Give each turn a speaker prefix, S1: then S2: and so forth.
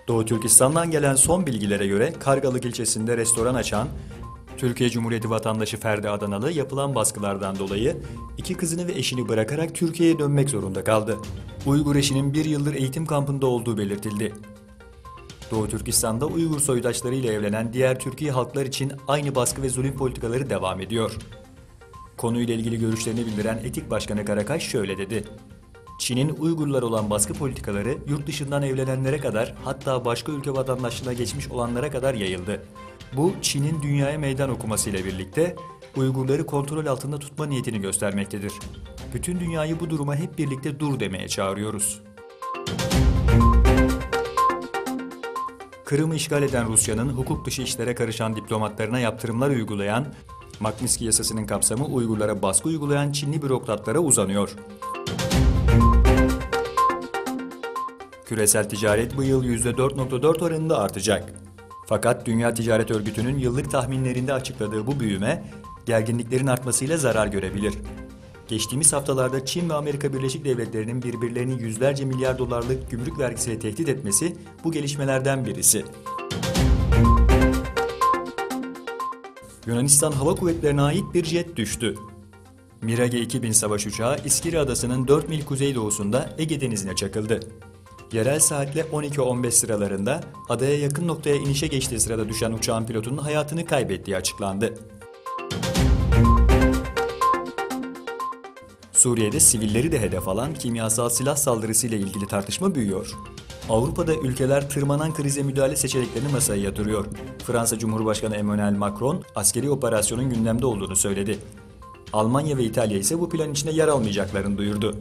S1: Doğu Türkistan'dan gelen son bilgilere göre Kargalık ilçesinde restoran açan Türkiye Cumhuriyeti vatandaşı Ferdi Adanalı yapılan baskılardan dolayı iki kızını ve eşini bırakarak Türkiye'ye dönmek zorunda kaldı. Uygur eşinin bir yıldır eğitim kampında olduğu belirtildi. Doğu Türkistan'da Uygur soydaşlarıyla evlenen diğer Türkiye halklar için aynı baskı ve zulüm politikaları devam ediyor. Konuyla ilgili görüşlerini bildiren Etik Başkanı Karakaş şöyle dedi. Çin'in Uygurlar olan baskı politikaları yurt dışından evlenenlere kadar, hatta başka ülke vatandaşlığına geçmiş olanlara kadar yayıldı. Bu, Çin'in dünyaya meydan okumasıyla birlikte Uygurları kontrol altında tutma niyetini göstermektedir. Bütün dünyayı bu duruma hep birlikte dur demeye çağırıyoruz. Kırım'ı işgal eden Rusya'nın hukuk dışı işlere karışan diplomatlarına yaptırımlar uygulayan Magnitski yasasının kapsamı Uygurlara baskı uygulayan Çinli bürokratlara uzanıyor. Küresel ticaret bu yıl %4,4 oranında artacak. Fakat Dünya Ticaret Örgütü'nün yıllık tahminlerinde açıkladığı bu büyüme, gerginliklerin artmasıyla zarar görebilir. Geçtiğimiz haftalarda Çin ve Amerika Birleşik Devletleri'nin birbirlerini yüzlerce milyar dolarlık gümrük vergisiyle tehdit etmesi bu gelişmelerden birisi. Yunanistan Hava Kuvvetleri'ne ait bir jet düştü. Mirage 2000 savaş uçağı İskiri Adası'nın 4 mil kuzeydoğusunda Ege Denizi'ne çakıldı. Yerel saatle 12:15 sıralarında adaya yakın noktaya inişe geçtiği sırada düşen uçağın pilotunun hayatını kaybettiği açıklandı. Suriye'de sivilleri de hedef alan kimyasal silah saldırısıyla ilgili tartışma büyüyor. Avrupa'da ülkeler tırmanan krize müdahale seçeneklerini masaya yatırıyor. Fransa Cumhurbaşkanı Emmanuel Macron, askeri operasyonun gündemde olduğunu söyledi. Almanya ve İtalya ise bu plan içinde yer almayacaklarını duyurdu.